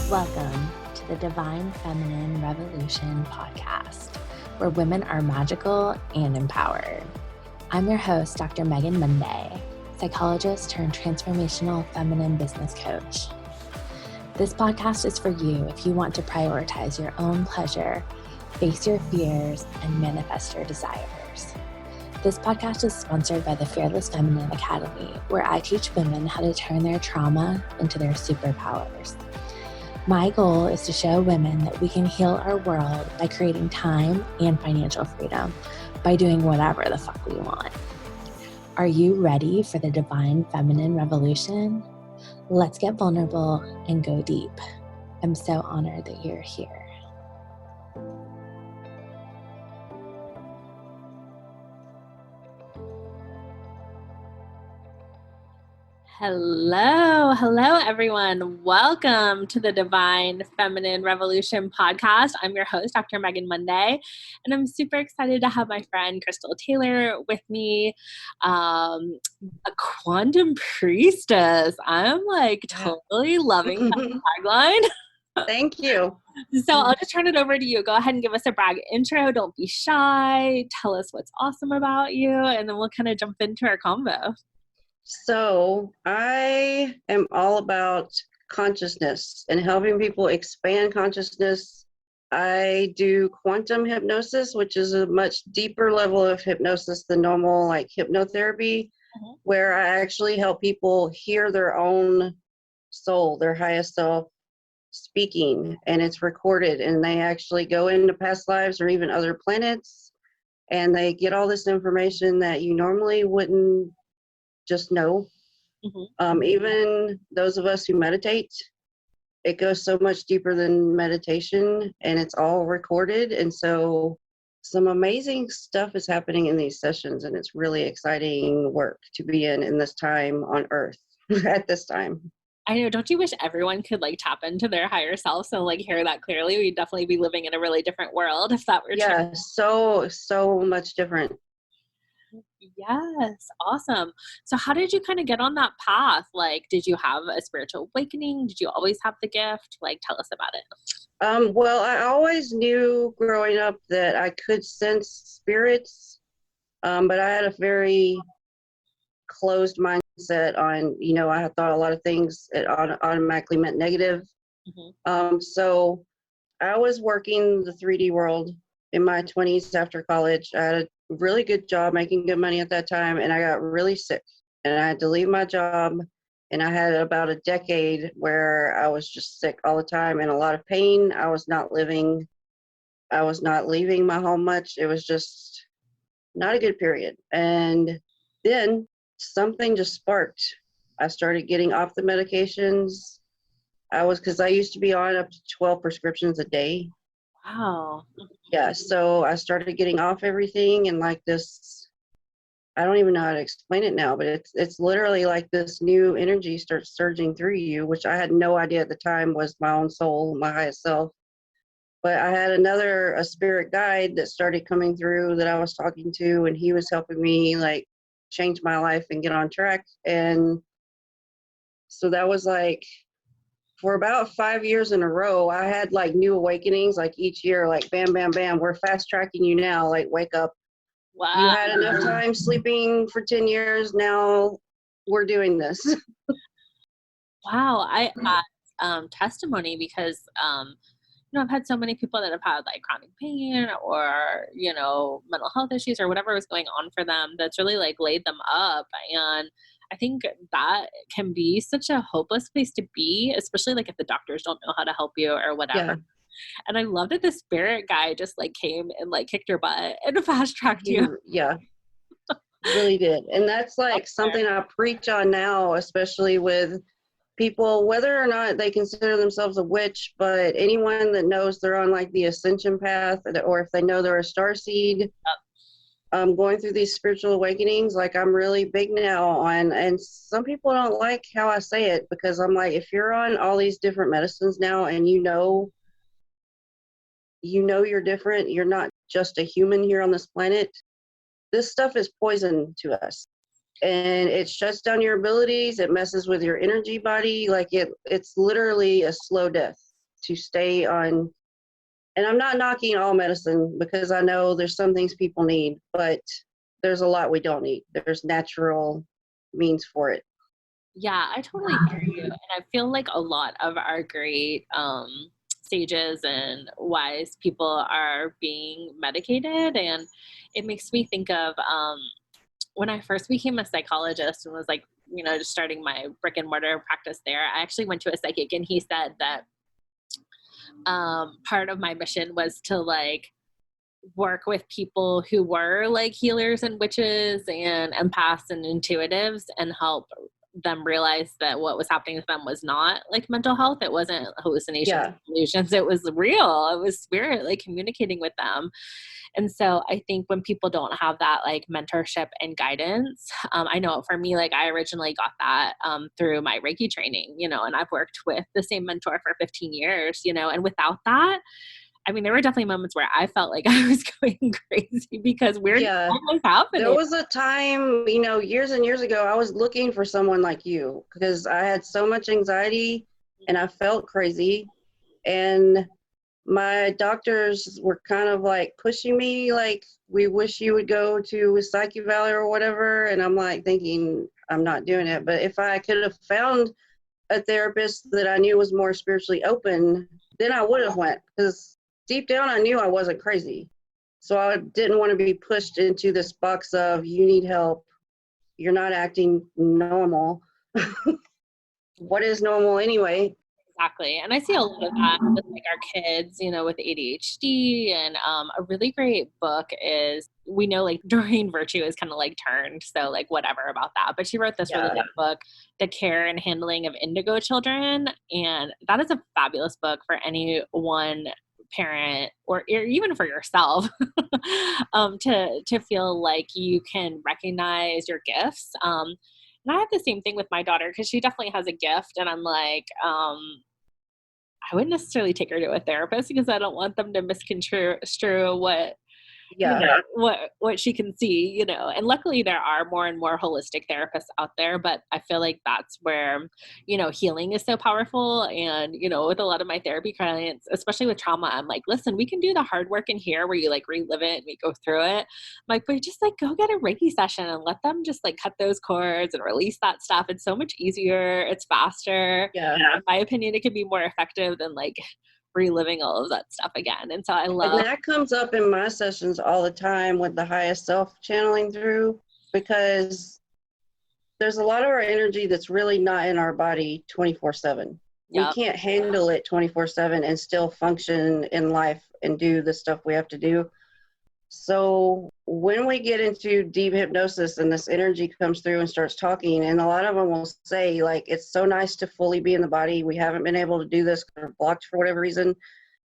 Welcome to the Divine Feminine Revolution podcast, where women are magical and empowered. I'm your host, Dr. Megan Monday, psychologist turned transformational feminine business coach. This podcast is for you if you want to prioritize your own pleasure, face your fears, and manifest your desires. This podcast is sponsored by the Fearless Feminine Academy, where I teach women how to turn their trauma into their superpowers. My goal is to show women that we can heal our world by creating time and financial freedom by doing whatever the fuck we want. Are you ready for the Divine Feminine Revolution? Let's get vulnerable and go deep. I'm so honored that you're here. Hello, everyone. Welcome to the Divine Feminine Revolution podcast. I'm your host, Dr. Megan Monday, and I'm super excited to have my friend Crystal Taylor with me, a Quantum Priestess. I'm totally loving that tagline. Thank you. So I'll just turn it over to you. Go ahead and give us a brag intro. Don't be shy. Tell us what's awesome about you, and then we'll kind of jump into our combo. So I am all about consciousness and helping people expand consciousness. I do quantum hypnosis, which is a much deeper level of hypnosis than normal, like hypnotherapy, where I actually help people hear their own soul, their highest self speaking, and it's recorded, and they actually go into past lives or even other planets, and they get all this information that you normally wouldn't just know. Even those of us who meditate, it goes so much deeper than meditation, and it's all recorded. And so some amazing stuff is happening in these sessions, and it's really exciting work to be in this time on Earth at this time. I know. Don't you wish everyone could tap into their higher selves and hear that clearly? We'd definitely be living in a really different world if that were true. Yeah, so much different. Yes. Awesome. So how did you kind of get on that path? Did you have a spiritual awakening? Did you always have the gift? Tell us about it. Well, I always knew growing up that I could sense spirits, but I had a very closed mindset on, I had thought a lot of things it automatically meant negative. So I was working the 3D world in my 20s after college. I had a really good job, making good money at that time, and I got really sick, and I had to leave my job, and I had about a decade where I was just sick all the time and a lot of pain. I was not leaving my home much. It was just not a good period. And then something just sparked. I started getting off the medications. Because I used to be on up to 12 prescriptions a day. Wow. Yeah, so I started getting off everything, and this, I don't even know how to explain it now, but it's literally like this new energy starts surging through you, which I had no idea at the time was my own soul, my highest self. But I had a spirit guide that started coming through that I was talking to, and he was helping me change my life and get on track. And so that was for about 5 years in a row, I had new awakenings, each year, bam, bam, bam, we're fast tracking you now, wake up. Wow. You had enough time sleeping for 10 years, now we're doing this. Wow. I had testimony because, I've had so many people that have had chronic pain or, mental health issues or whatever was going on for them that's really laid them up. And I think that can be such a hopeless place to be, especially if the doctors don't know how to help you or whatever. Yeah. And I love that the spirit guy just came and kicked your butt and fast tracked you. Yeah, really did. And that's something I preach on now, especially with people, whether or not they consider themselves a witch, but anyone that knows they're on the Ascension path, or if they know they're a Starseed. Yep. Going through these spiritual awakenings, I'm really big now on, and some people don't like how I say it, because I'm if you're on all these different medicines now, and you're different, you're not just a human here on this planet, this stuff is poison to us. And it shuts down your abilities, it messes with your energy body, it's literally a slow death. to stay on. And I'm not knocking all medicine because I know there's some things people need, but there's a lot we don't need. There's natural means for it. Yeah, I totally hear you. And I feel like a lot of our great sages and wise people are being medicated. And it makes me think of when I first became a psychologist and was like, you know, just starting my brick and mortar practice there, I actually went to a psychic and he said that part of my mission was to like work with people who were like healers and witches and empaths and intuitives and help them realize that what was happening with them was not like mental health. It wasn't hallucinations, illusions. It was real. It was spirit like communicating with them. And so I think when people don't have that like mentorship and guidance, I know for me, like I originally got that through my Reiki training, you know, and I've worked with the same mentor for 15 years, you know, and without that, I mean, there were definitely moments where I felt like I was going crazy because weird stuff was happening. There was a time, you know, years and years ago, I was looking for someone like you because I had so much anxiety and I felt crazy. And my doctors were kind of like pushing me, like, we wish you would go to Psyche Valley or whatever. And I'm like thinking, I'm not doing it. But if I could have found a therapist that I knew was more spiritually open, then I would have went, because deep down I knew I wasn't crazy. So I didn't want to be pushed into this box of, you need help, you're not acting normal. What is normal anyway? Exactly. And I see a lot of that with like our kids, you know, with ADHD. And a really great book is, we know like Doreen Virtue is kind of like turned, so like whatever about that. But she wrote this really good book, The Care and Handling of Indigo Children. And that is a fabulous book for anyone, parent, or even for yourself, to feel like you can recognize your gifts. And I have the same thing with my daughter because she definitely has a gift. And I'm like, I wouldn't necessarily take her to a therapist because I don't want them to misconstrue what, you know, what she can see, you know. And luckily there are more and more holistic therapists out there, but I feel like that's where, you know, healing is so powerful. And, you know, with a lot of my therapy clients, especially with trauma, I'm like, listen, we can do the hard work in here where you like relive it and we go through it. I'm like, but just like go get a Reiki session and let them just like cut those cords and release that stuff. It's so much easier. It's faster. In my opinion, it can be more effective than like reliving all of that stuff again. And so I love, and that comes up in my sessions all the time with the highest self channeling through, because there's a lot of our energy that's really not in our body 24/7. We can't handle it 24/7 and still function in life and do the stuff we have to do. So when we get into deep hypnosis and this energy comes through and starts talking, and a lot of them will say, like, it's so nice to fully be in the body. We haven't been able to do this or blocked for whatever reason.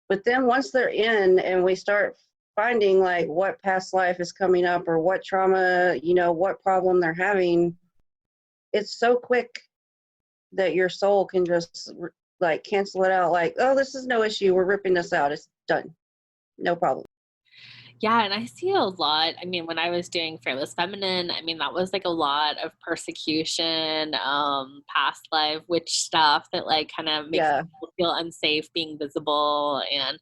But then once they're in and we start finding like what past life is coming up or what trauma, you know, what problem they're having, it's so quick that your soul can just like cancel it out. Like, oh, this is no issue. We're ripping this out. It's done. No problem. Yeah, and I see a lot. I mean, when I was doing Fearless Feminine, I mean, that was like a lot of persecution, past life witch stuff that like kind of makes people feel unsafe being visible and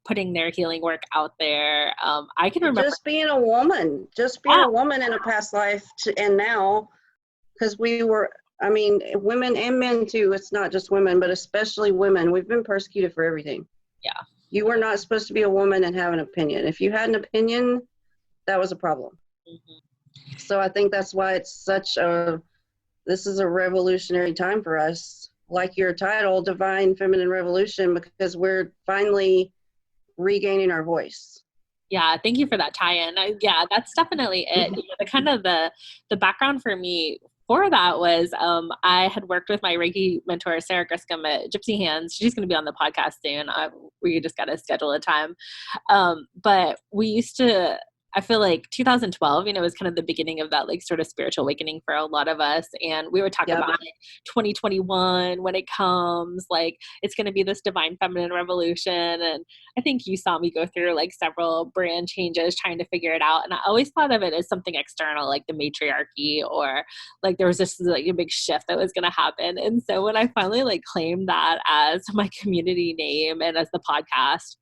putting their healing work out there. I can remember just being a woman in a past life and now, because we were, I mean, women and men too. It's not just women, but especially women. We've been persecuted for everything. Yeah. You were not supposed to be a woman and have an opinion. If you had an opinion, that was a problem. Mm-hmm. So I think that's why it's this is a revolutionary time for us. Like your title, Divine Feminine Revolution, because we're finally regaining our voice. Yeah, thank you for that tie-in. Yeah, that's definitely it. You know, the kind of the background for me for that was I had worked with my Reiki mentor, Sarah Griscom at Gypsy Hands. She's going to be on the podcast soon. We just got to schedule a time. But we used to, I feel like 2012, was kind of the beginning of that like sort of spiritual awakening for a lot of us. And we were talking Yep. about like 2021, when it comes, like it's going to be this divine feminine revolution. And I think you saw me go through like several brand changes trying to figure it out. And I always thought of it as something external, like the matriarchy, or like there was this like a big shift that was going to happen. And so when I finally like claimed that as my community name and as the podcast,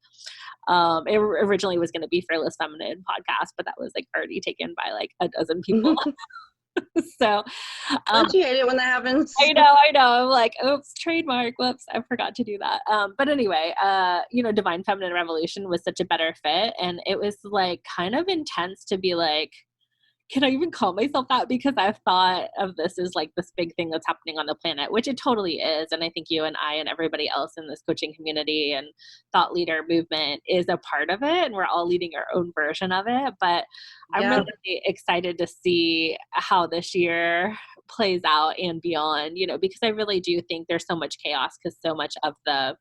it originally was going to be Fearless Feminine Podcast, but that was like already taken by like a dozen people. So don't you hate it when that happens? I know. I'm like, oops, trademark. Whoops, I forgot to do that. But anyway, Divine Feminine Revolution was such a better fit, and it was like kind of intense to be like, can I even call myself that? Because I've thought of this as like this big thing that's happening on the planet, which it totally is. And I think you and I and everybody else in this coaching community and thought leader movement is a part of it. And we're all leading our own version of it. But I'm really excited to see how this year plays out and beyond, because I really do think there's so much chaos, because so much of the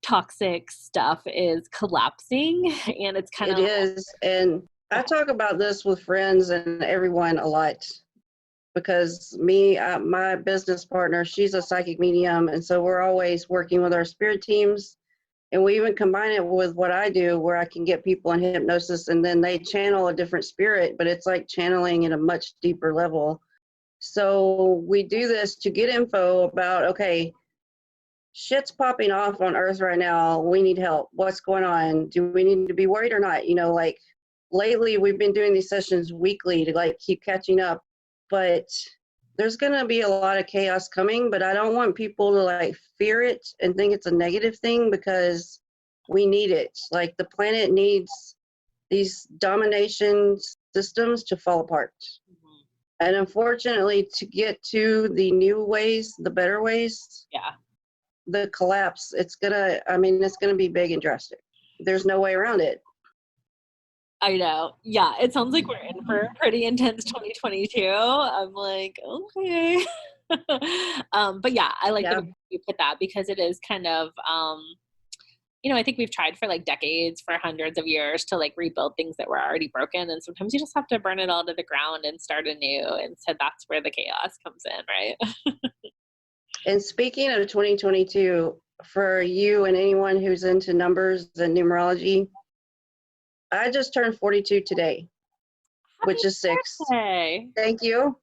toxic stuff is collapsing, and it's kind of. It is. And I talk about this with friends and everyone a lot, because my business partner, she's a psychic medium. And so we're always working with our spirit teams. And we even combine it with what I do, where I can get people in hypnosis and then they channel a different spirit, but it's like channeling at a much deeper level. So we do this to get info about, okay, shit's popping off on Earth right now. We need help. What's going on? Do we need to be worried or not? Like lately we've been doing these sessions weekly to like keep catching up, but there's going to be a lot of chaos coming, but I don't want people to like fear it and think it's a negative thing, because we need it. Like the planet needs these domination systems to fall apart. Mm-hmm. And unfortunately, to get to the new ways, the better ways, the collapse, it's going to be big and drastic. There's no way around it. I know. Yeah, it sounds like we're in for a pretty intense 2022. I'm like, okay. But yeah, I like the way you put that, because it is kind of, I think we've tried for like decades, for hundreds of years, to like rebuild things that were already broken. And sometimes you just have to burn it all to the ground and start anew. And so that's where the chaos comes in, right? And speaking of 2022, for you and anyone who's into numbers and numerology, I just turned 42 today, which is 6. Birthday. Thank you.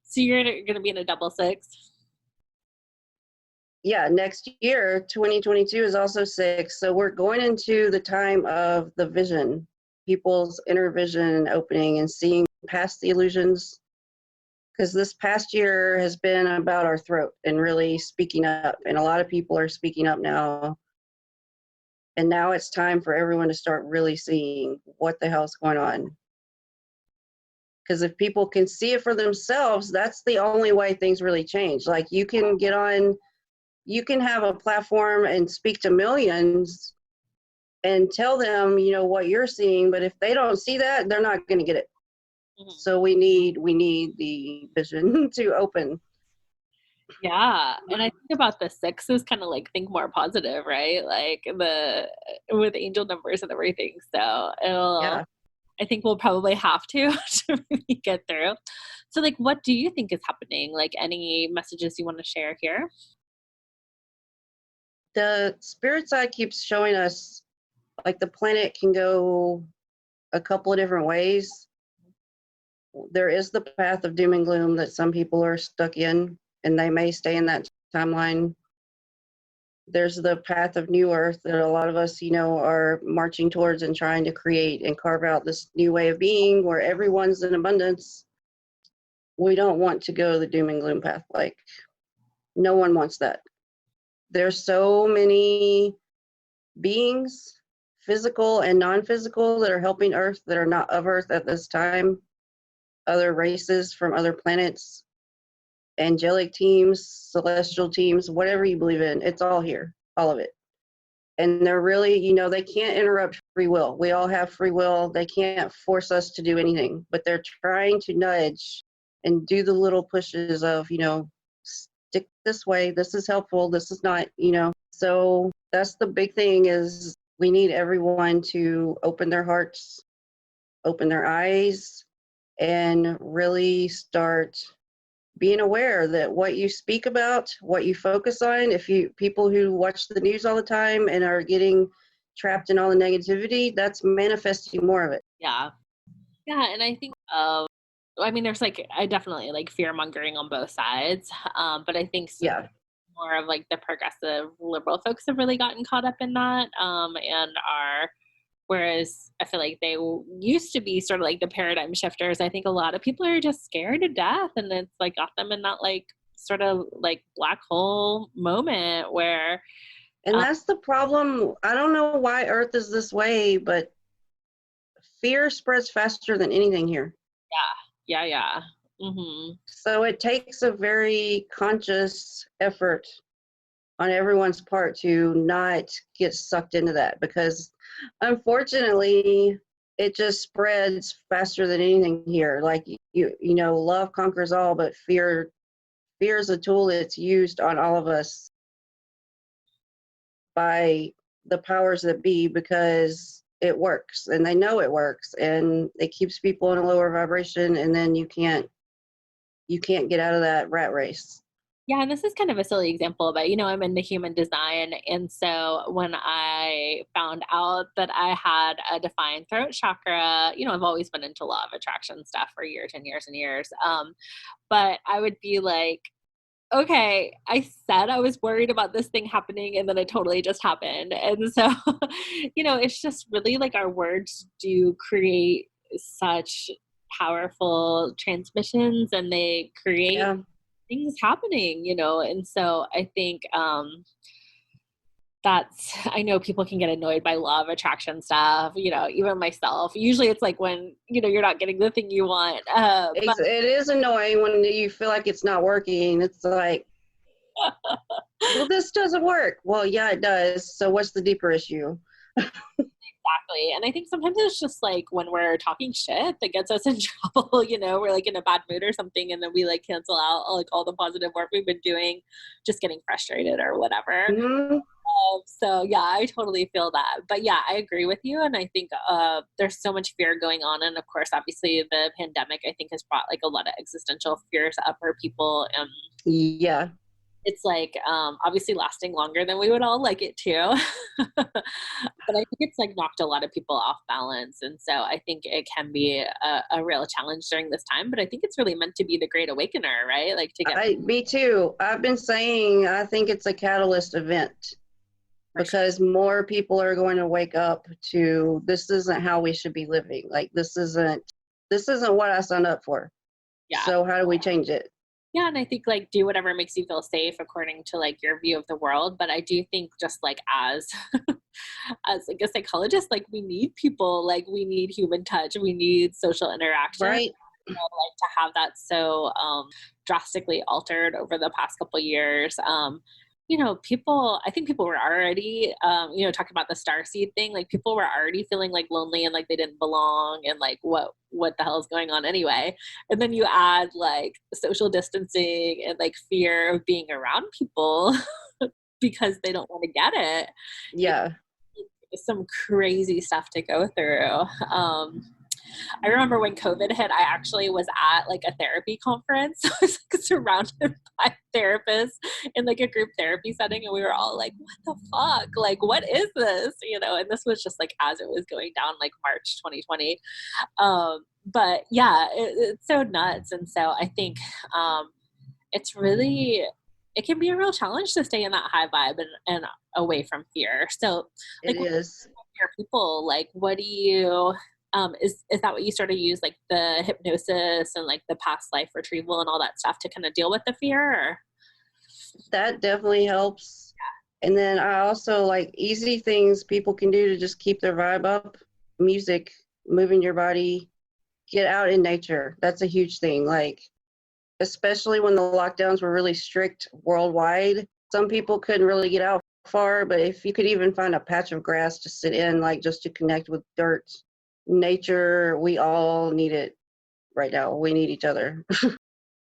So you're going to be in a double 6? Yeah, next year, 2022 is also 6. So we're going into the time of the vision, people's inner vision opening and seeing past the illusions. Because this past year has been about our throat and really speaking up. And a lot of people are speaking up now. And now it's time for everyone to start really seeing what the hell's going on. Because if people can see it for themselves, that's the only way things really change. Like you can have a platform and speak to millions and tell them, what you're seeing. But if they don't see that, they're not going to get it. Mm-hmm. So we need the vision to open. Yeah. And I think about the 6 is kind of like think more positive, right? Like with angel numbers and everything. So I think we'll probably have to really get through. So like, what do you think is happening? Like any messages you want to share here? The spirit side keeps showing us like the planet can go a couple of different ways. There is the path of doom and gloom that some people are stuck in, and they may stay in that timeline. There's the path of new earth that a lot of us, are marching towards and trying to create and carve out this new way of being where everyone's in abundance. We don't want to go the doom and gloom path. Like, no one wants that. There's so many beings, physical and non-physical, that are helping Earth that are not of Earth at this time. Other races from other planets, angelic teams, celestial teams, whatever you believe in, it's all here, all of it. And they're really, they can't interrupt free will. We all have free will. They can't force us to do anything, but they're trying to nudge and do the little pushes of, stick this way, this is helpful, this is not, So that's the big thing, is we need everyone to open their hearts open their eyes and really start being aware that what you speak about, what you focus on, if you people who watch the news all the time and are getting trapped in all the negativity, that's manifesting more of it. Yeah. Yeah. And I think, I mean, there's like, I definitely like fear mongering on both sides. But I think Yeah. more of like the progressive liberal folks have really gotten caught up in that, and are, whereas I feel like they used to be sort of like the paradigm shifters. I think a lot of people are just scared to death, and it's like got them in that like sort of like black hole moment where, And that's the problem. I don't know why Earth is this way, but fear spreads faster than anything here. yeah. Mm-hmm. So it takes a very conscious effort on everyone's part to not get sucked into that, because unfortunately it just spreads faster than anything here. Like you know, love conquers all, but fear is a tool that's used on all of us by the powers that be, because it works and they know it works, and it keeps people in a lower vibration, and then you can't get out of that rat race. Yeah, and this is kind of a silly example, but I'm into human design. And so when I found out that I had a defined throat chakra, I've always been into law of attraction stuff for years and years and years. But I would be like, okay, I said I was worried about this thing happening, and then it totally just happened. And so, it's just really like our words do create such powerful transmissions, and they create things happening, and so I think I know people can get annoyed by law of attraction stuff, even myself. Usually it's like when, you're not getting the thing you want. But It is annoying when you feel like it's not working. It's like, well, this doesn't work. Well, yeah, it does. So what's the deeper issue? Exactly. And I think sometimes it's just like when we're talking shit that gets us in trouble, we're like in a bad mood or something, and then we like cancel out like all the positive work we've been doing, just getting frustrated or whatever. Mm-hmm. So yeah, I totally feel that. But yeah, I agree with you. And I think there's so much fear going on. And of course, obviously the pandemic, I think, has brought like a lot of existential fears up for people. Yeah. It's like obviously lasting longer than we would all like it to. But I think it's like knocked a lot of people off balance. And so I think it can be a real challenge during this time. But I think it's really meant to be the great awakener, right? Like to get Me too. I've been saying I think it's a catalyst event, because more people are going to wake up to, this isn't how we should be living. Like this isn't what I signed up for. Yeah. So how do we change it? Yeah, and I think like do whatever makes you feel safe according to like your view of the world. But I do think just like as as like a psychologist, like we need people, like we need human touch, we need social interaction. Right. Like to have that so drastically altered over the past couple of years. I think people were already, talking about the starseed thing, like people were already feeling like lonely and like they didn't belong and like what the hell is going on anyway. And then you add like social distancing and like fear of being around people because they don't want to get it. Yeah. It's some crazy stuff to go through. I remember when COVID hit, I actually was at like a therapy conference. I was like surrounded by therapists in like a group therapy setting. And we were all like, what the fuck? Like, what is this? And this was just like as it was going down like March 2020. But yeah, it's so nuts. And so I think it's really, it can be a real challenge to stay in that high vibe and away from fear. So like, it is. Your people, like, what do you, is that what you sort of use, like the hypnosis and like the past life retrieval and all that stuff to kind of deal with the fear? Or? That definitely helps. And then I also like easy things people can do to just keep their vibe up. Music, moving your body, get out in nature. That's a huge thing. Like, especially when the lockdowns were really strict worldwide, some people couldn't really get out far, but if you could even find a patch of grass to sit in, like just to connect with dirt, nature, we all need it right now. We need each other.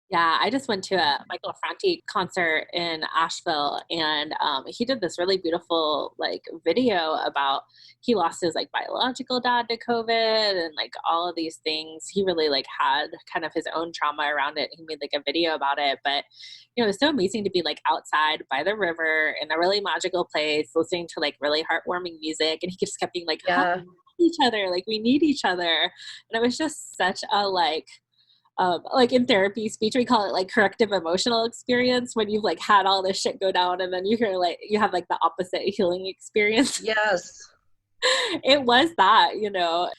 Yeah, I just went to a Michael Franti concert in Asheville, and he did this really beautiful like video about he lost his like biological dad to COVID and like all of these things. He really like had kind of his own trauma around it. He made like a video about it, but you know, it's so amazing to be like outside by the river in a really magical place, listening to like really heartwarming music, and he just kept being like, Yeah. each other, like we need each other, and it was just such a like in therapy speech, we call it like corrective emotional experience when you've like had all this shit go down and then you hear like you have like the opposite healing experience. Yes. It was that, you know,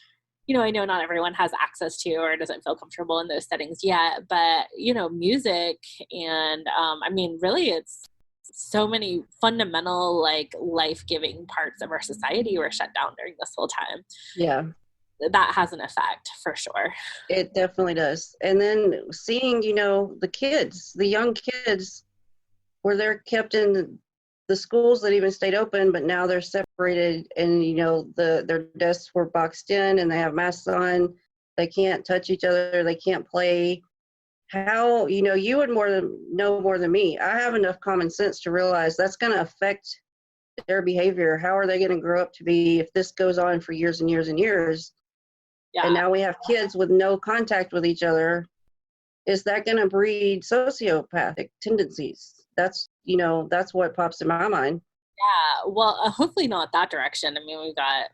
I know not everyone has access to or doesn't feel comfortable in those settings yet, but you know, music and I mean, really it's so many fundamental like life-giving parts of our society were shut down during this whole time. Yeah. That has an effect for sure. It definitely does. And then seeing, the kids, the young kids, where they're kept in the schools that even stayed open, but now they're separated and, their desks were boxed in and they have masks on. They can't touch each other. They can't play. How, you would know more than me. I have enough common sense to realize that's going to affect their behavior. How are they going to grow up to be if this goes on for years and years and years? Yeah. And now we have kids with no contact with each other. Is that going to breed sociopathic tendencies? That's what pops in my mind. Yeah, well, hopefully not that direction. I mean, we've got,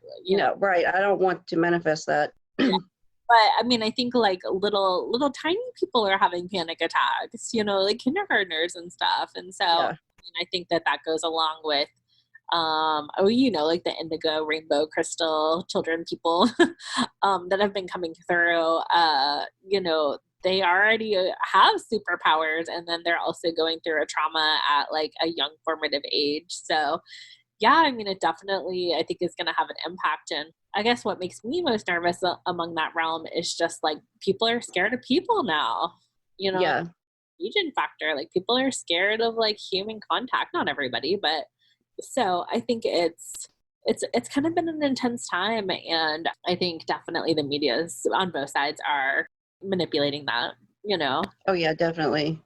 Right. I don't want to manifest that. Yeah. But I mean, I think like little tiny people are having panic attacks, like kindergartners and stuff. And so Yeah. I mean, I think that goes along with, like the indigo rainbow crystal children people that have been coming through, they already have superpowers and then they're also going through a trauma at like a young formative age. So yeah, I mean, it definitely, I think is going to have an impact. And I guess what makes me most nervous among that realm is just like people are scared of people now, Yeah. Legion factor, like people are scared of like human contact, not everybody, but so I think it's kind of been an intense time. And I think definitely the medias on both sides are manipulating that, Oh yeah, definitely.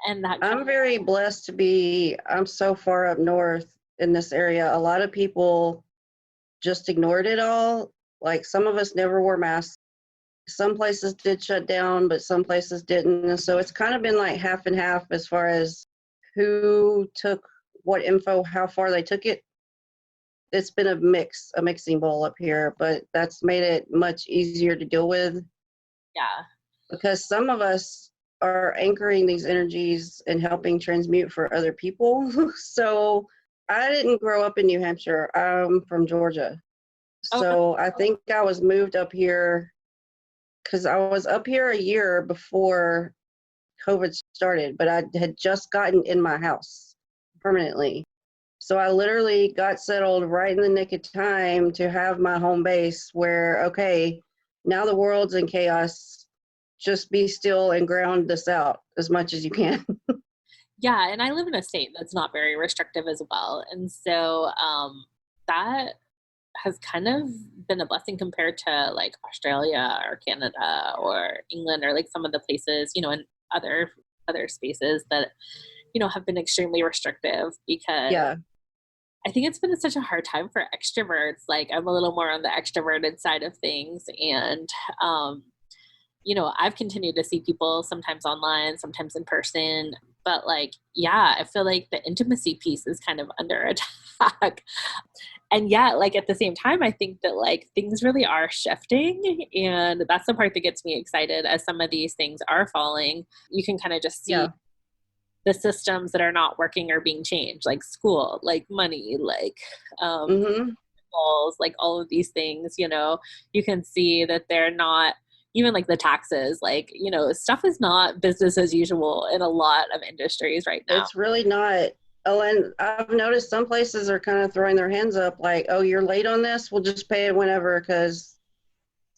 and that I'm very blessed to be, I'm so far up north in this area. A lot of people just ignored it all. Like some of us never wore masks. Some places did shut down, but some places didn't. And so it's kind of been like half and half as far as who took what info, how far they took it. It's been a mixing bowl up here, but that's made it much easier to deal with. Yeah. Because some of us are anchoring these energies and helping transmute for other people. So I didn't grow up in New Hampshire. I'm from Georgia. So I think I was moved up here because I was up here a year before COVID started, but I had just gotten in my house permanently. So I literally got settled right in the nick of time to have my home base where, okay, now the world's in chaos. Just be still and ground this out as much as you can. Yeah, and I live in a state that's not very restrictive as well. And so that has kind of been a blessing compared to like Australia or Canada or England or like some of the places, in other spaces that, have been extremely restrictive because Yeah. I think it's been such a hard time for extroverts. Like I'm a little more on the extroverted side of things. And, I've continued to see people sometimes online, sometimes in person, but like, yeah, I feel like the intimacy piece is kind of under attack. And yet, like at the same time, I think that like things really are shifting. And that's the part that gets me excited as some of these things are falling. You can kind of just see the systems that are not working are being changed, like school, like money, like like all of these things, you can see that they're not, even like the taxes, like, stuff is not business as usual in a lot of industries right now. It's really not. Oh, and I've noticed some places are kind of throwing their hands up like, oh, you're late on this? We'll just pay it whenever, because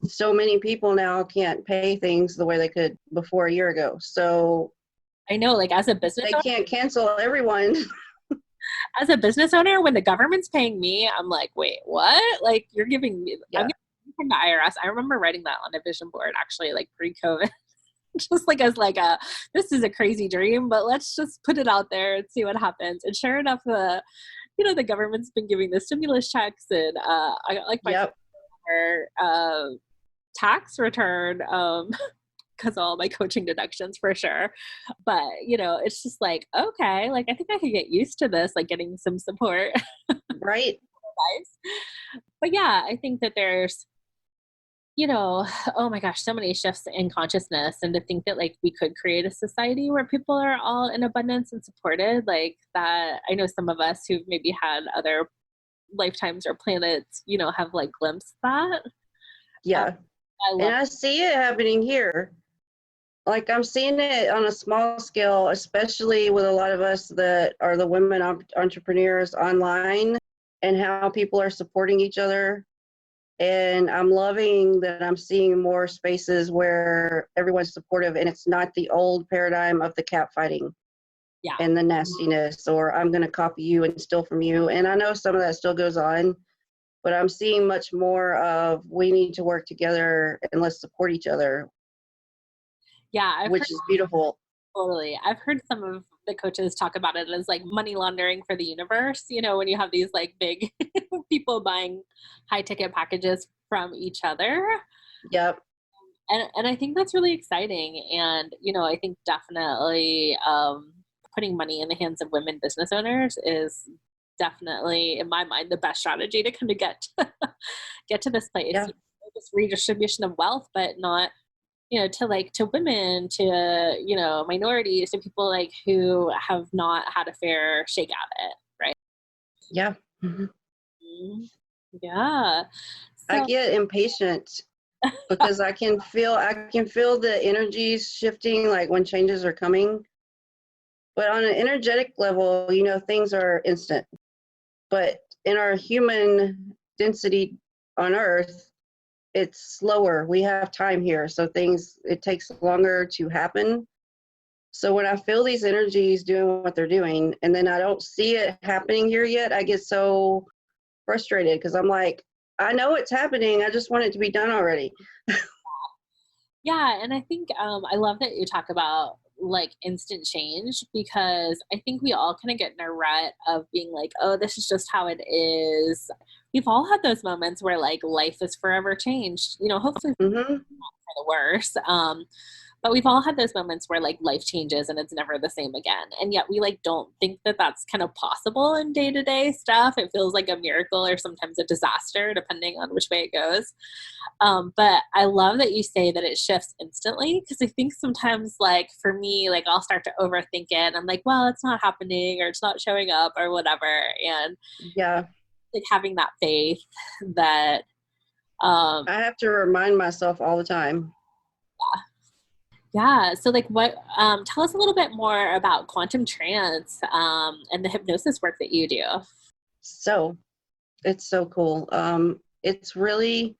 so many people now can't pay things the way they could before a year ago. So I know, like as a business they can't cancel everyone. As a business owner, when the government's paying me, I'm like, wait, what? Like you're giving me, I'm getting from the IRS. I remember writing that on a vision board actually like pre-COVID. just like as like this is a crazy dream, but let's just put it out there and see what happens. And sure enough, the government's been giving the stimulus checks, and I got like my Yep. tax return because all my coaching deductions for sure. But it's just like, okay, like I think I could get used to this, like getting some support. Right. But yeah, I think that there's oh my gosh, so many shifts in consciousness, and to think that like we could create a society where people are all in abundance and supported, like that. I know some of us who've maybe had other lifetimes or planets, have like glimpsed that. Yeah. And I see it happening here. Like I'm seeing it on a small scale, especially with a lot of us that are the women entrepreneurs online, and how people are supporting each other. And I'm loving that I'm seeing more spaces where everyone's supportive, and it's not the old paradigm of the cat fighting and the nastiness, or I'm going to copy you and steal from you. And I know some of that still goes on, but I'm seeing much more of we need to work together and let's support each other. Yeah. Which is beautiful. Totally. I've heard some of the coaches talk about it as like money laundering for the universe, when you have these like big people buying high ticket packages from each other. Yep. And I think that's really exciting. And, I think definitely putting money in the hands of women business owners is definitely, in my mind, the best strategy to kind of get to this place. Yeah. This redistribution of wealth, but not to women, to, minorities, to people like who have not had a fair shake at it. Right. Yeah. Mm-hmm. Yeah. So, I get impatient because I can feel the energies shifting, like when changes are coming. But on an energetic level, things are instant. But in our human density on Earth, it's slower. We have time here. So it takes longer to happen. So when I feel these energies doing what they're doing, and then I don't see it happening here yet, I get so frustrated because I'm like, I know it's happening. I just want it to be done already. Yeah. And I think I love that you talk about like instant change, because I think we all kind of get in a rut of being like, oh, this is just how it is. We've all had those moments where like life is forever changed, hopefully not kind of worse. But we've all had those moments where like life changes and it's never the same again. And yet we like don't think that that's kind of possible in day-to-day stuff. It feels like a miracle or sometimes a disaster, depending on which way it goes. But I love that you say that it shifts instantly, because I think sometimes like for me, like I'll start to overthink it. And I'm like, well, it's not happening or it's not showing up or whatever. And yeah, like having that faith that I have to remind myself all the time. Yeah. So like tell us a little bit more about Quantum Trance and the hypnosis work that you do. So it's so cool. There's really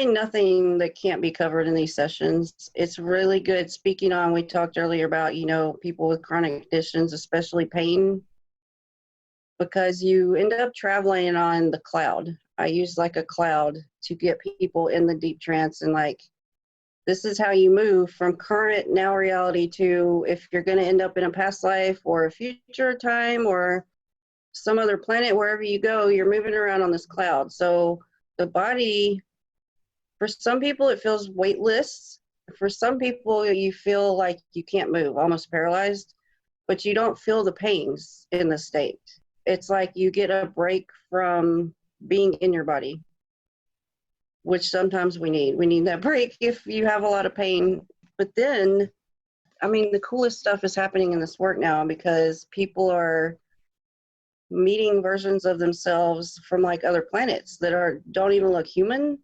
nothing that can't be covered in these sessions. It's really good. Speaking on, we talked earlier about, people with chronic conditions, especially pain, because you end up traveling on the cloud. I use like a cloud to get people in the deep trance, and like, this is how you move from current now reality to if you're going to end up in a past life or a future time or some other planet, wherever you go, you're moving around on this cloud. So the body, for some people, it feels weightless. For some people, you feel like you can't move, almost paralyzed, but you don't feel the pains in the state. It's like you get a break from being in your body, which sometimes we need. We need that break if you have a lot of pain. But then, the coolest stuff is happening in this work now, because people are meeting versions of themselves from like other planets that don't even look human,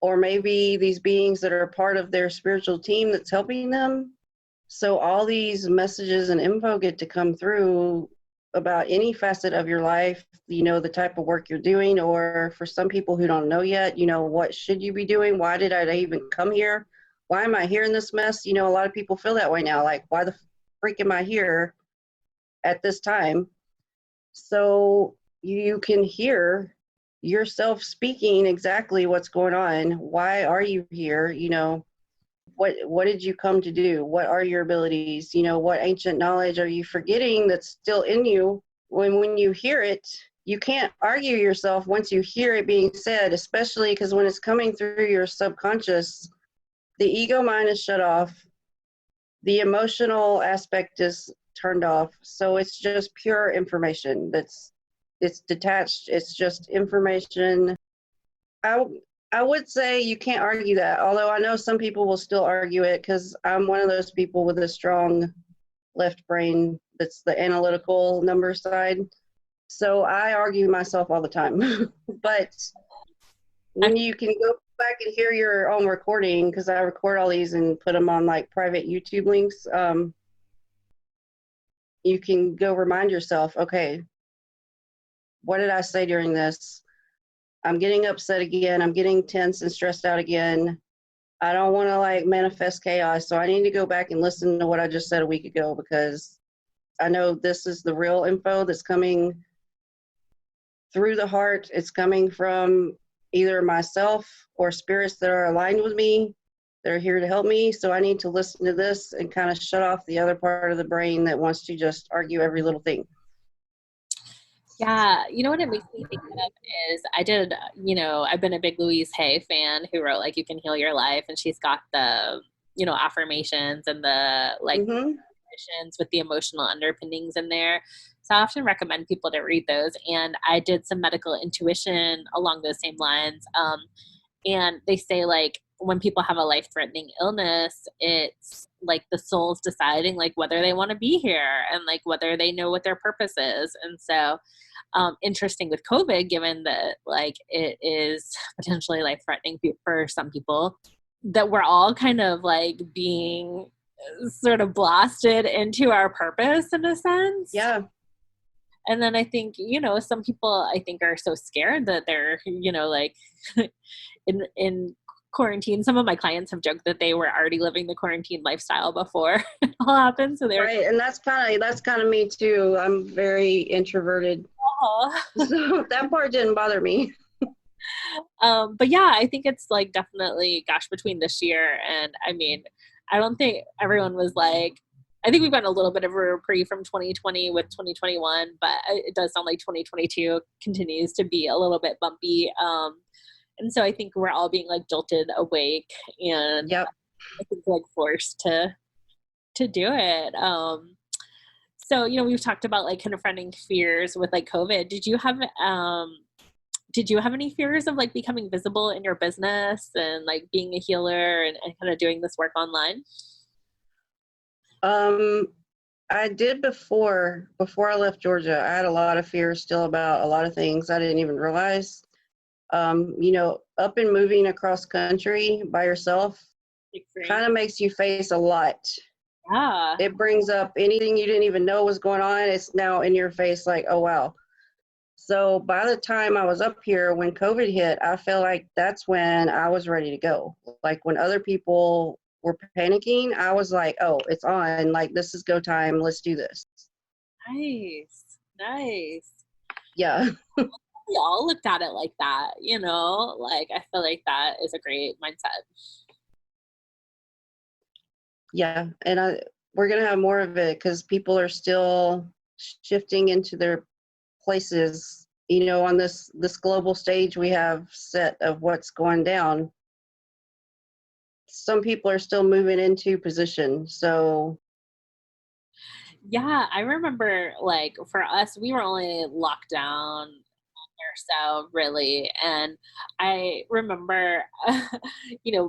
or maybe these beings that are part of their spiritual team that's helping them. So all these messages and info get to come through about any facet of your life, the type of work you're doing, or for some people who don't know yet, what should you be doing? Why did I even come here? Why am I here in this mess? A lot of people feel that way now, like, why the freak am I here at this time? So you can hear yourself speaking exactly what's going on. Why are you here? what did you come to do? What are your abilities? You know, what ancient knowledge are you forgetting that's still in you? When you hear it, you can't argue yourself once you hear it being said, especially because when it's coming through your subconscious, the ego mind is shut off. The emotional aspect is turned off. So it's just pure information. It's detached. It's just information. I would say you can't argue that, although I know some people will still argue it because I'm one of those people with a strong left brain that's the analytical number side. So I argue myself all the time. But when you can go back and hear your own recording, because I record all these and put them on like private YouTube links, you can go remind yourself, okay, what did I say during this? I'm getting upset again. I'm getting tense and stressed out again. I don't want to like manifest chaos. So I need to go back and listen to what I just said a week ago, because I know this is the real info that's coming through the heart. It's coming from either myself or spirits that are aligned with me. They're here to help me. So I need to listen to this and kind of shut off the other part of the brain that wants to just argue every little thing. Yeah, you know what it makes me think of is I've been a big Louise Hay fan who wrote like You Can Heal Your Life, and she's got the, affirmations and the like affirmations with the emotional underpinnings in there. So I often recommend people to read those. And I did some medical intuition along those same lines. And they say like when people have a life-threatening illness, it's like the soul's deciding like whether they want to be here and like whether they know what their purpose is. And so interesting with COVID, given that like it is potentially life-threatening for some people, that we're all kind of like being sort of blasted into our purpose in a sense. Yeah. And then I think, some people I think are so scared that they're, like in quarantine. Some of my clients have joked that they were already living the quarantine lifestyle before it all happened. So they're right. And that's kind of me too. I'm very introverted. So that part didn't bother me. But yeah, I think it's like definitely, between this year and I don't think everyone was like, I think we've gotten a little bit of a reprieve from 2020 with 2021, but it does sound like 2022 continues to be a little bit bumpy. And so I think we're all being like jolted awake and yep. I think like forced to do it. So, we've talked about like confronting fears with like COVID. Did you have any fears of like becoming visible in your business and like being a healer and kind of doing this work online? I did before I left Georgia. I had a lot of fears still about a lot of things I didn't even realize. Up and moving across country by yourself kind of makes you face a lot. Yeah. It brings up anything you didn't even know was going on. It's now in your face like, oh, wow. So by the time I was up here, when COVID hit, I felt like that's when I was ready to go. Like when other people were panicking, I was like, oh, it's on. Like, this is go time. Let's do this. Nice. Yeah. We all looked at it like that, like I feel like that is a great mindset. Yeah. And we're going to have more of it because people are still shifting into their places, on this global stage we have set of what's going down. Some people are still moving into position. So yeah, I remember like for us, we were only locked down or so really. And I remember,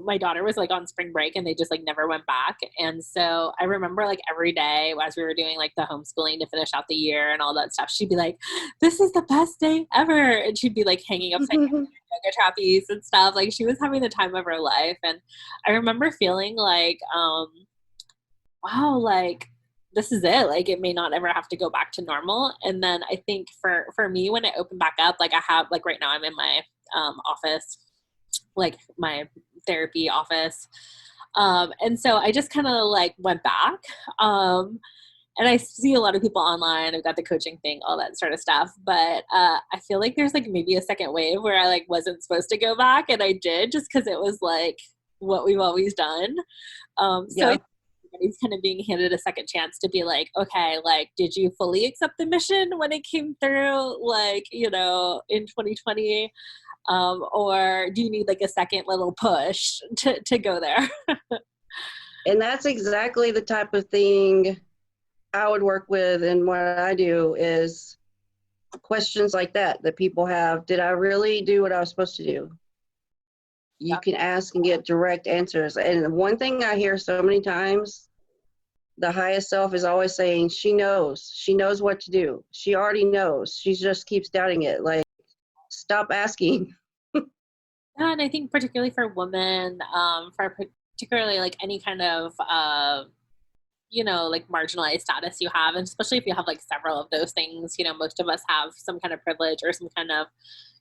my daughter was like on spring break and they just like never went back. And so I remember like every day as we were doing like the homeschooling to finish out the year and all that stuff, she'd be like, this is the best day ever. And she'd be like hanging upside down yoga trapeze and stuff. Like she was having the time of her life. And I remember feeling like, wow, like this is it. Like it may not ever have to go back to normal. And then I think for me, when it opened back up, like I have, like right now I'm in my office, like my therapy office. And so I just kind of like went back. And I see a lot of people online. I've got the coaching thing, all that sort of stuff. But I feel like there's like maybe a second wave where I like wasn't supposed to go back. And I did just because it was like, what we've always done. So Yeah. everybody's kind of being handed a second chance to be like, okay, like, did you fully accept the mission when it came through, like, you know, in 2020? Or do you need like a second little push to go there? And that's exactly the type of thing I would work with. And what I do is questions like that people have. Did I really do what I was supposed to do? You can ask and get direct answers. And one thing I hear so many times, the highest self is always saying, she knows what to do. She already knows. She just keeps doubting it. Like, stop asking. Yeah, and I think particularly for women, for particularly like any kind of, you know, like marginalized status you have, and especially if you have like several of those things, you know, most of us have some kind of privilege or some kind of,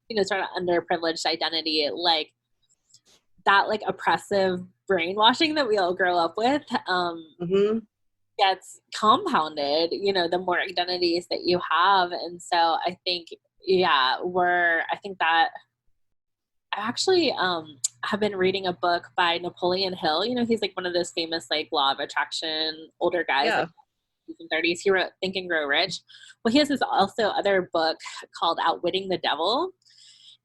you know, sort of underprivileged identity, like that, like oppressive brainwashing that we all grow up with, Mm-hmm. gets compounded, you know, the more identities that you have. And so I think, yeah, I think that I actually have been reading a book by Napoleon Hill. You know, he's like one of those famous like law of attraction older guys, Yeah. like in 30s. He wrote Think and Grow Rich. Well, he has this also other book called Outwitting the Devil.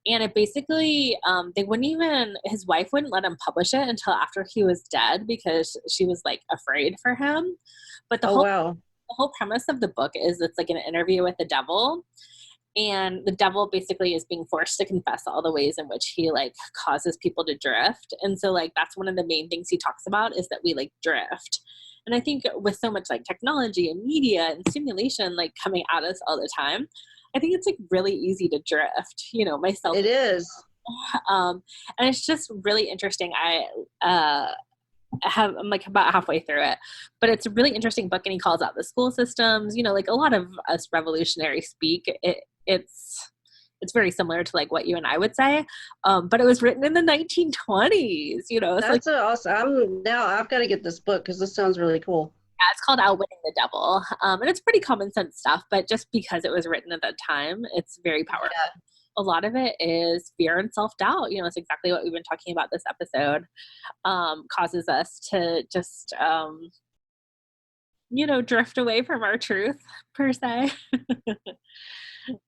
And it basically, they wouldn't even, his wife wouldn't let him publish it until after he was dead because she was like afraid for him. But Oh, wow. the whole premise of the book is it's like an interview with the devil, and the devil basically is being forced to confess all the ways in which he like causes people to drift. And so like that's one of the main things he talks about, is that we like drift. And I think with so much like technology and media and stimulation like coming at us all the time, I think it's like really easy to drift, you know, myself. It is. And it's just really interesting. I'm like about halfway through it, but it's a really interesting book, and he calls out the school systems, you know, like a lot of us revolutionary speak. It's very similar to like what you and I would say, but it was written in the 1920s, you know. It's like, That's awesome. I've got to get this book because this sounds really cool. yeah, it's called Outwitting the Devil, and it's pretty common sense stuff, but just because it was written at that time, it's very powerful. Yeah. A lot of it is fear and self-doubt. You know, it's exactly what we've been talking about this episode. Causes us to just, you know, drift away from our truth per se.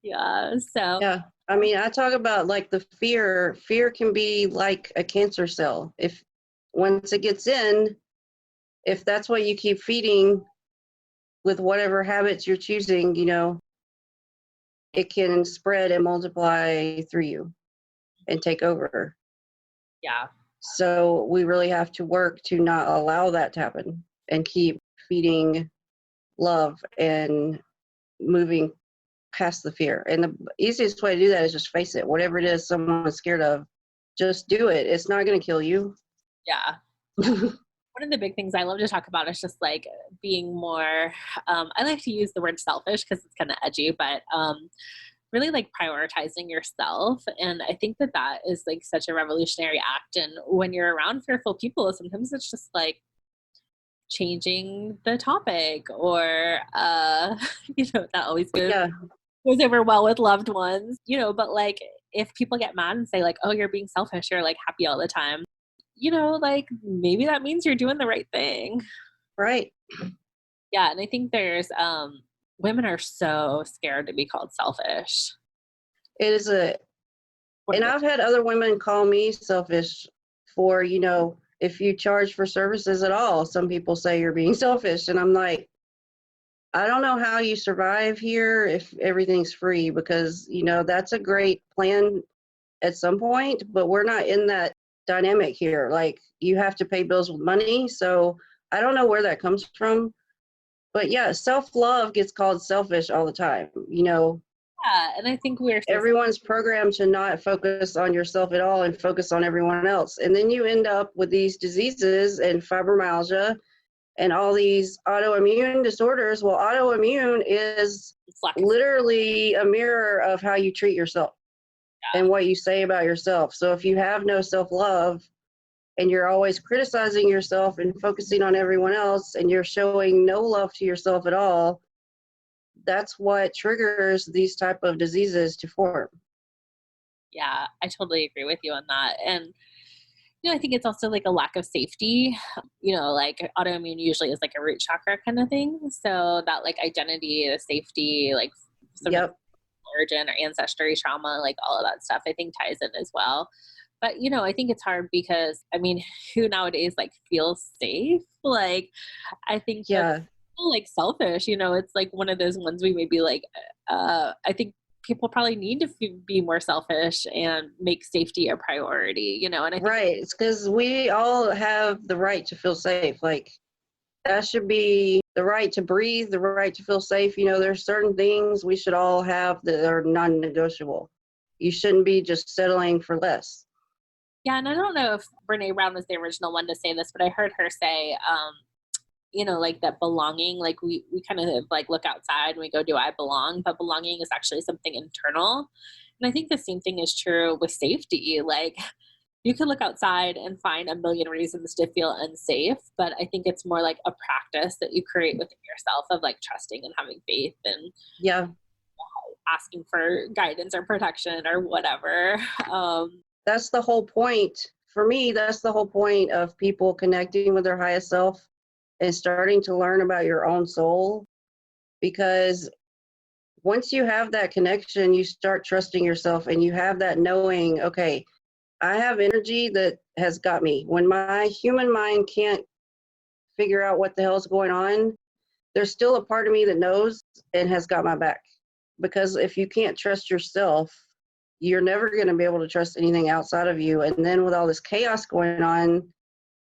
Yeah. So Yeah. I mean, I talk about like the fear can be like a cancer cell. If once it gets in, if that's what you keep feeding with whatever habits you're choosing, you know, it can spread and multiply through you and take over. yeah. So we really have to work to not allow that to happen and keep feeding love and moving past the fear. And the easiest way to do that is just face it. Whatever it is someone's scared of, just do it. It's not going to kill you. Yeah. One of the big things I love to talk about is just like being more, I like to use the word selfish because it's kind of edgy, but really like prioritizing yourself. And I think that that is like such a revolutionary act. And when you're around fearful people, sometimes it's just like changing the topic, or you know, that always goes over well with loved ones, you know. But like if people get mad and say like, oh, you're being selfish, you're like happy all the time, you know, like maybe that means you're doing the right thing. Right. Yeah. And I think there's women are so scared to be called selfish. It is and I've had other women call me selfish for, you know, if you charge for services at all, some people say you're being selfish. And I'm like, I don't know how you survive here if everything's free, because, you know, that's a great plan at some point, but we're not in that dynamic here. Like, you have to pay bills with money. So I don't know where that comes from. But yeah, self-love gets called selfish all the time, you know. Yeah, and I think Everyone's programmed to not focus on yourself at all and focus on everyone else. And then you end up with these diseases and fibromyalgia and all these autoimmune disorders. Well, autoimmune is literally a mirror of how you treat yourself and what you say about yourself. So if you have no self-love and you're always criticizing yourself and focusing on everyone else and you're showing no love to yourself at all, that's what triggers these type of diseases to form. Yeah, I totally agree with you on that. And I think it's also like a lack of safety. Like autoimmune usually is like a root chakra kind of thing. So that like identity, the safety, like some Yep. origin or ancestry trauma, like all of that stuff, I think ties in as well. But, I think it's hard because, I mean, who nowadays like feels safe? Like, I think Yeah. that's like selfish, it's like one of those ones we may be like, I think people probably need to be more selfish and make safety a priority, and I think Right. It's because we all have the right to feel safe. Like, that should be the right to breathe, the right to feel safe. There's certain things we should all have that are non-negotiable. You shouldn't be just settling for less. yeah, and I don't know if Brene Brown was the original one to say this, but I heard her say, like that belonging, like we kind of like look outside and we go, do I belong? But belonging is actually something internal. And I think the same thing is true with safety. Like you can look outside and find a million reasons to feel unsafe, but I think it's more like a practice that you create within yourself of like trusting and having faith and Yeah. asking for guidance or protection or whatever. That's the whole point. For me, that's the whole point of people connecting with their highest self and starting to learn about your own soul. Because once you have that connection, you start trusting yourself and you have that knowing, okay, I have energy that has got me. When my human mind can't figure out what the hell's going on, there's still a part of me that knows and has got my back. Because if you can't trust yourself, you're never going to be able to trust anything outside of you. And then with all this chaos going on,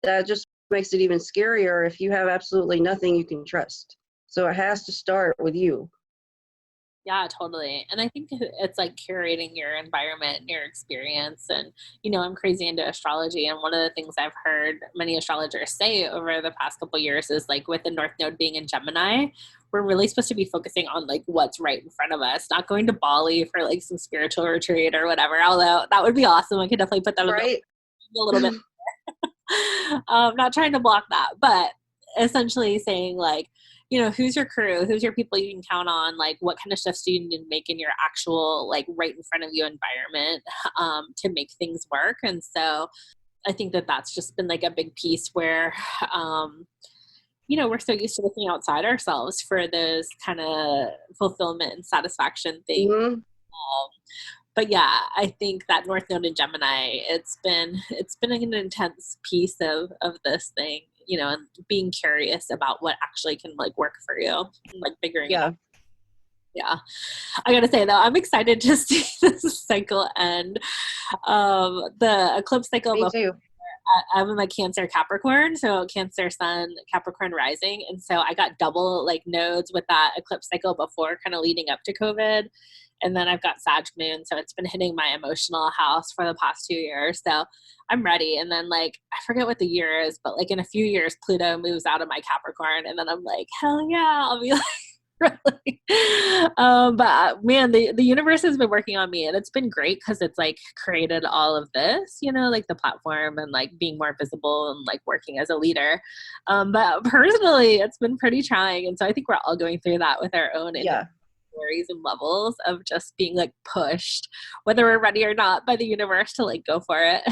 that just makes it even scarier if you have absolutely nothing you can trust. So it has to start with you. Yeah, totally. And I think it's like curating your environment and your experience. And, I'm crazy into astrology. And one of the things I've heard many astrologers say over the past couple of years is like with the North Node being in Gemini, we're really supposed to be focusing on like what's right in front of us, not going to Bali for like some spiritual retreat or whatever. Although that would be awesome. I could definitely put that Right? a little bit. Not trying to block that, but essentially saying like, who's your crew, who's your people you can count on, like what kind of shifts do you need to make in your actual like right in front of you environment to make things work. And so I think that that's just been like a big piece where we're so used to looking outside ourselves for those kind of fulfillment and satisfaction things. Mm-hmm. But yeah, I think that North Node in Gemini, it's been an intense piece of this thing, and being curious about what actually can like work for you, and, like figuring it out. Yeah. I gotta say though, I'm excited to see this cycle end. The eclipse cycle. Me too. I'm in my Cancer Capricorn, so Cancer Sun, Capricorn rising. And so I got double like nodes with that eclipse cycle before, kind of leading up to COVID. And then I've got Sag Moon, so it's been hitting my emotional house for the past 2 years. So I'm ready. And then like, I forget what the year is, but like in a few years, Pluto moves out of my Capricorn. And then I'm like, hell yeah, I'll be like, really. But man, the universe has been working on me, and it's been great because it's like created all of this, like the platform and like being more visible and like working as a leader. But personally, it's been pretty trying. And so I think we're all going through that with our own stories and levels of just being like pushed, whether we're ready or not, by the universe to like go for it.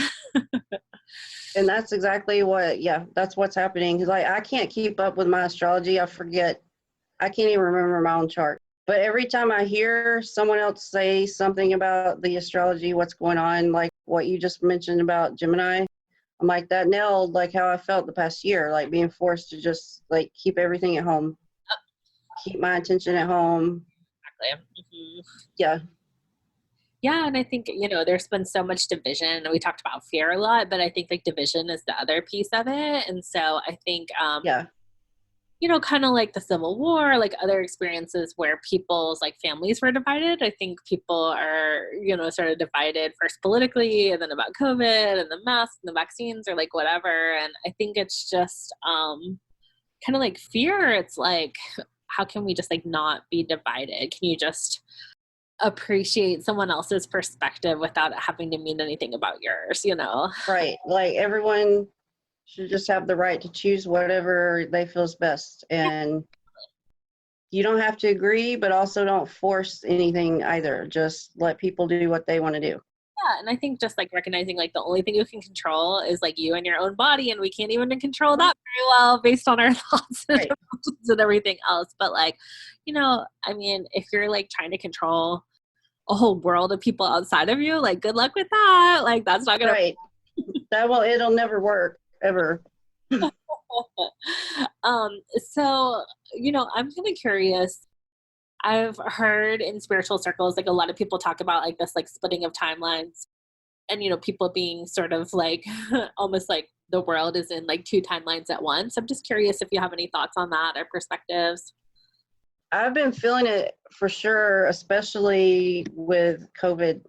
And that's exactly that's what's happening. Because I can't keep up with my astrology. I forget. I can't even remember my own chart. But every time I hear someone else say something about the astrology, what's going on, like what you just mentioned about Gemini, I'm like, that nailed like how I felt the past year, like being forced to just like keep everything at home, keep my attention at home. Exactly. Mm-hmm. Yeah. Yeah, and I think, there's been so much division. We talked about fear a lot, but I think like division is the other piece of it. And so I think kind of like the Civil War, like other experiences where people's like families were divided. I think people are, sort of divided first politically and then about COVID and the masks and the vaccines or like whatever. And I think it's just kind of like fear. It's like, how can we just like not be divided? Can you just appreciate someone else's perspective without it having to mean anything about yours, Right. Like everyone should just have the right to choose whatever they feel is best. And you don't have to agree, but also don't force anything either. Just let people do what they want to do. Yeah, and I think just like recognizing like the only thing you can control is like you and your own body, and we can't even control that very well based on our thoughts and Right. emotions and everything else. But like, I mean, if you're like trying to control a whole world of people outside of you, like good luck with that. Like that's not gonna Right. It'll never work ever. so I'm kind of curious. I've heard in spiritual circles, like a lot of people talk about like this like splitting of timelines and people being sort of like almost like the world is in like two timelines at once. I'm just curious if you have any thoughts on that or perspectives. I've been feeling it for sure, especially with COVID,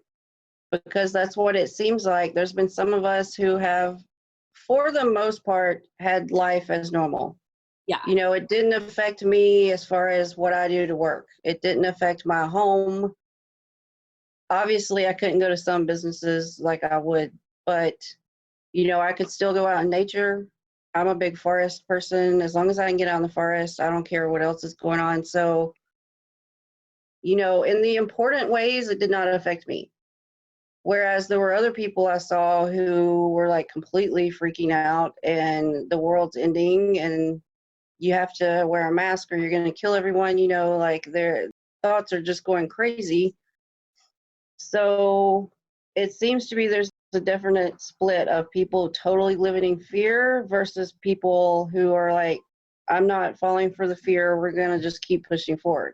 because that's what it seems like. There's been some of us who have, for the most part, had life as normal. Yeah. It didn't affect me as far as what I do to work. It didn't affect my home. Obviously, I couldn't go to some businesses like I would, but, I could still go out in nature. I'm a big forest person. As long as I can get out in the forest, I don't care what else is going on. So, in the important ways, it did not affect me. Whereas there were other people I saw who were like completely freaking out and the world's ending and you have to wear a mask or you're going to kill everyone, like their thoughts are just going crazy. So it seems to be there's a definite split of people totally living in fear versus people who are like, I'm not falling for the fear. We're going to just keep pushing forward.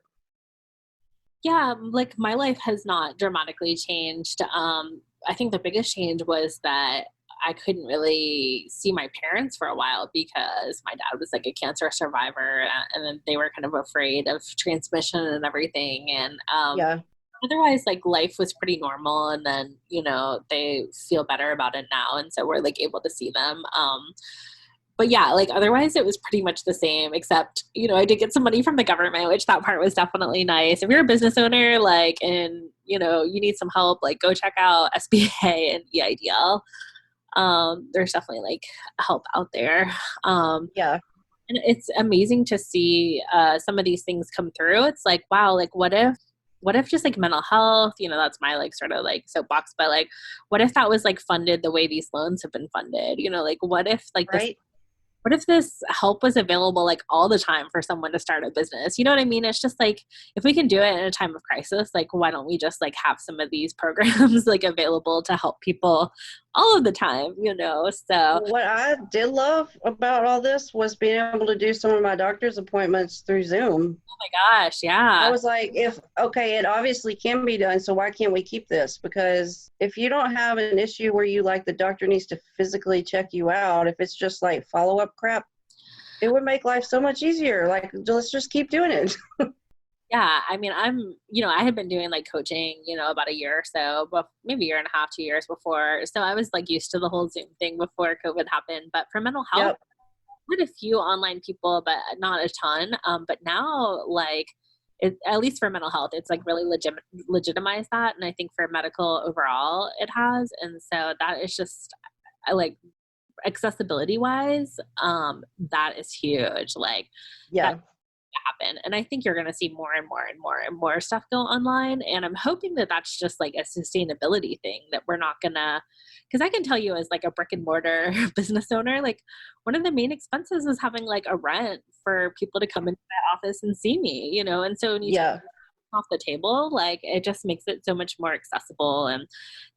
Yeah, like my life has not dramatically changed. I think the biggest change was that I couldn't really see my parents for a while because my dad was like a cancer survivor, and then they were kind of afraid of transmission and everything. And Yeah. otherwise, like life was pretty normal. And then they feel better about it now, and so we're like able to see them. But yeah, like otherwise it was pretty much the same, except, I did get some money from the government, which that part was definitely nice. If you're a business owner, like, and, you need some help, like go check out SBA and EIDL. There's definitely like help out there. Yeah. And it's amazing to see some of these things come through. It's like, wow, like what if just like mental health, that's my like sort of like soapbox, but like, what if that was like funded the way these loans have been funded? Like what if like Right. what if this help was available like all the time for someone to start a business? You know what I mean? It's just like, if we can do it in a time of crisis, like why don't we just like have some of these programs like available to help people all of the time, So What I did love about all this was being able to do some of my doctor's appointments through Zoom. oh my gosh, yeah. I was like, it obviously can be done, so why can't we keep this? Because if you don't have an issue where you like the doctor needs to physically check you out, if it's just like follow-up crap, it would make life so much easier. Like, let's just keep doing it. Yeah, I mean, I had been doing like coaching, about a year or so, but maybe a year and a half, 2 years before. So I was like used to the whole Zoom thing before COVID happened. But for mental health, Yep. I had a few online people, but not a ton. But now, like, at least for mental health, it's like really legitimized that. And I think for medical overall, it has. And so that is just, I like accessibility wise, that is huge. Like, Yeah. that happen. And I think you're going to see more and more and more and more stuff go online. And I'm hoping that that's just like a sustainability thing, that we're not going to, because I can tell you as like a brick and mortar business owner, like one of the main expenses is having like a rent for people to come into my office and see me, and so when you take off the table, like it just makes it so much more accessible. And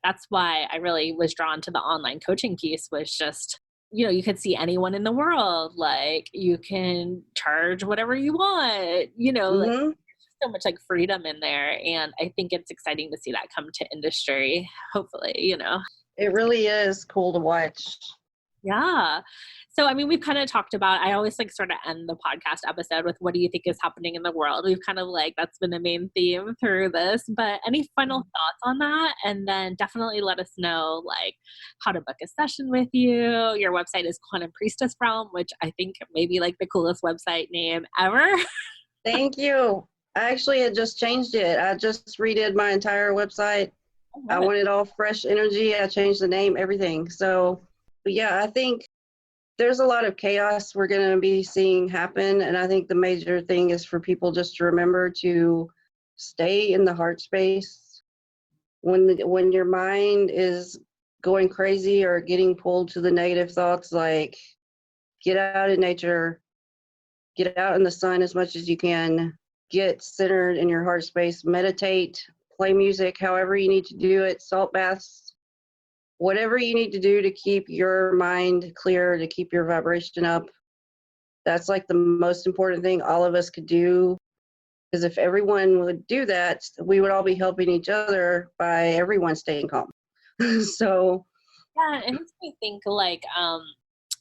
that's why I really was drawn to the online coaching piece, was just, you could see anyone in the world, like you can charge whatever you want, like there's so much like freedom in there. And I think it's exciting to see that come to industry, hopefully, It really is cool to watch. Yeah. So, I mean, we've kind of talked about, I always like sort of end the podcast episode with what do you think is happening in the world? We've kind of like, that's been the main theme through this, but any final thoughts on that? And then definitely let us know like how to book a session with you. Your website is Quantum Priestess Realm, which I think may be like the coolest website name ever. Thank you. I actually had just changed it. I just redid my entire website. I wanted all fresh energy. I changed the name, everything. So, but yeah, I think there's a lot of chaos we're going to be seeing happen. And I think the major thing is for people just to remember to stay in the heart space. when your mind is going crazy or getting pulled to the negative thoughts, like get out in nature, get out in the sun as much as you can, get centered in your heart space, meditate, play music, however you need to do it, salt baths, whatever you need to do to keep your mind clear, to keep your vibration up. That's like the most important thing all of us could do. Because if everyone would do that, we would all be helping each other by everyone staying calm. So Yeah, it makes me think like,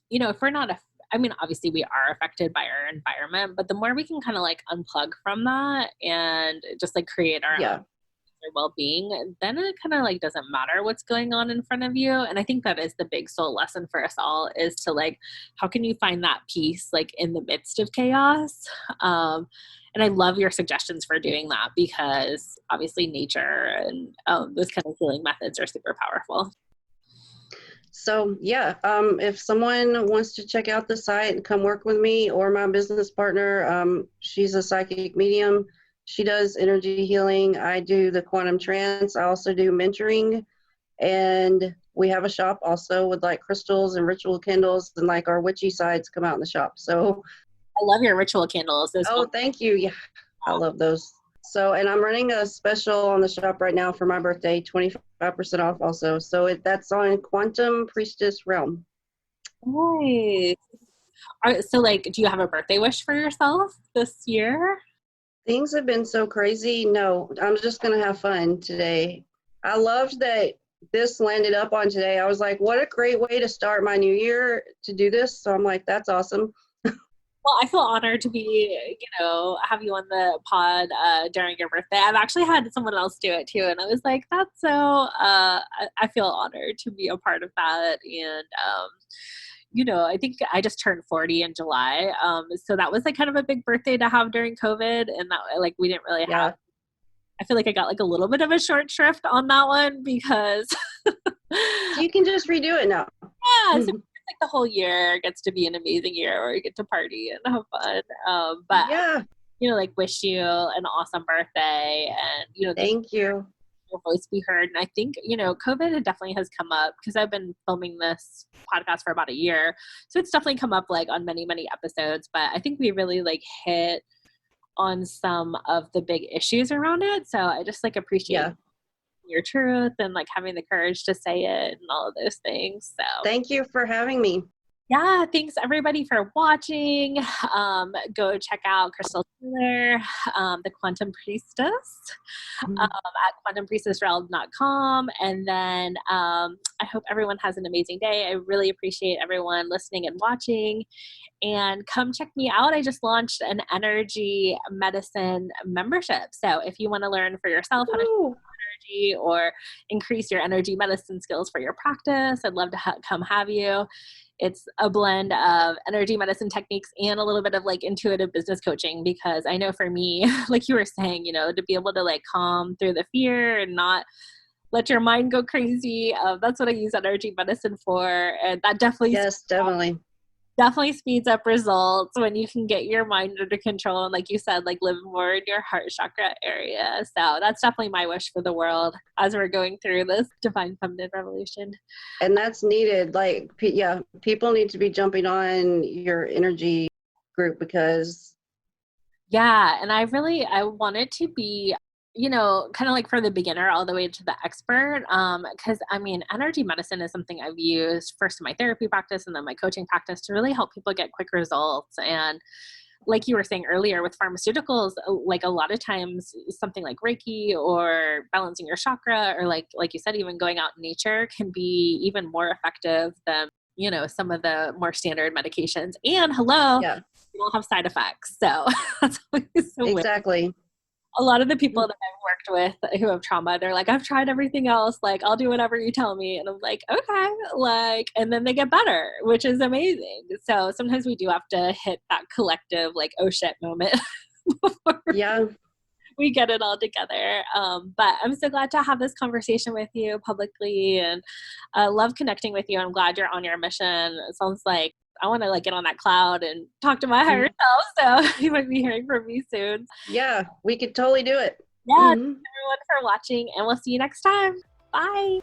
if we're not, I mean, obviously we are affected by our environment, but the more we can kind of like unplug from that and just like create our yeah, own well-being, then it kind of like doesn't matter what's going on in front of you. And I think that is the big soul lesson for us all, is to like, how can you find that peace like in the midst of chaos? And I love your suggestions for doing that, because obviously nature and those kind of healing methods are super powerful. so yeah, if someone wants to check out the site and come work with me, or my business partner, she's a psychic medium. She does energy healing. I do the Quantum Trance. I also do mentoring. And we have a shop also with like crystals and ritual candles, and like our witchy sides come out in the shop. So I love your ritual candles. oh, thank you. Yeah, I love those. So, and I'm running a special on the shop right now for my birthday, 25% off also. So that's on Quantum Priestess Realm. Nice. So like, do you have a birthday wish for yourself this year? Things have been so crazy. No, I'm just going to have fun today. I loved that this landed up on today. I was like, what a great way to start my new year to do this. So I'm like, that's awesome. Well, I feel honored to be, have you on the pod during your birthday. I've actually had someone else do it too, and I was like, that's so. I feel honored to be a part of that, and I think I just turned 40 in July, so that was like kind of a big birthday to have during COVID, and that like we didn't really have. I feel like I got like a little bit of a short shrift on that one, because So you can just redo it now. yeah. So like the whole year gets to be an amazing year where you get to party and have fun. But yeah, like wish you an awesome birthday, and thank you. Your voice be heard. And I think COVID definitely has come up, because I've been filming this podcast for about a year, so it's definitely come up like on many episodes. But I think we really like hit on some of the big issues around it. So I just like appreciate your truth and like having the courage to say it and all of those things. So thank you for having me. yeah, thanks everybody for watching. Go check out Crystal Taylor, the Quantum Priestess, at quantumpriestessrealm.com. And then I hope everyone has an amazing day. I really appreciate everyone listening and watching. And come check me out. I just launched an energy medicine membership. So if you want to learn for yourself how to energy or increase your energy medicine skills for your practice, I'd love to come have you. It's a blend of energy medicine techniques and a little bit of like intuitive business coaching, because I know for me, like you were saying, to be able to like calm through the fear and not let your mind go crazy. That's what I use energy medicine for. And that definitely definitely speeds up results when you can get your mind under control, and like you said, like live more in your heart chakra area. So that's definitely my wish for the world as we're going through this divine feminine revolution. And that's needed. Like, people need to be jumping on your energy group, because and I want it to be kind of like for the beginner all the way to the expert. Because I mean, energy medicine is something I've used first in my therapy practice and then my coaching practice to really help people get quick results. And like you were saying earlier with pharmaceuticals, like a lot of times something like Reiki or balancing your chakra, or like you said, even going out in nature can be even more effective than, some of the more standard medications. And you don't have side effects. So that's always so exactly. Weird. A lot of the people that I've worked with who have trauma, they're like, I've tried everything else. Like, I'll do whatever you tell me. And I'm like, okay. Like, and then they get better, which is amazing. So sometimes we do have to hit that collective, like, oh shit moment before we get it all together. But I'm so glad to have this conversation with you publicly, and I love connecting with you. I'm glad you're on your mission. It sounds like I want to like get on that cloud and talk to my higher self. So you might be hearing from me soon. Yeah, we could totally do it. Yeah, thanks everyone for watching, and we'll see you next time. Bye.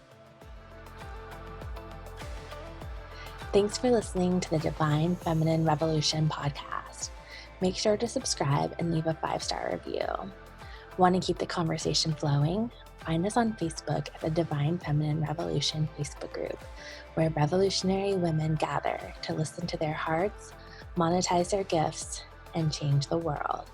Thanks for listening to the Divine Feminine Revolution podcast. Make sure to subscribe and leave a 5-star review. Want to keep the conversation flowing? Find us on Facebook at the Divine Feminine Revolution Facebook group, where revolutionary women gather to listen to their hearts, monetize their gifts, and change the world.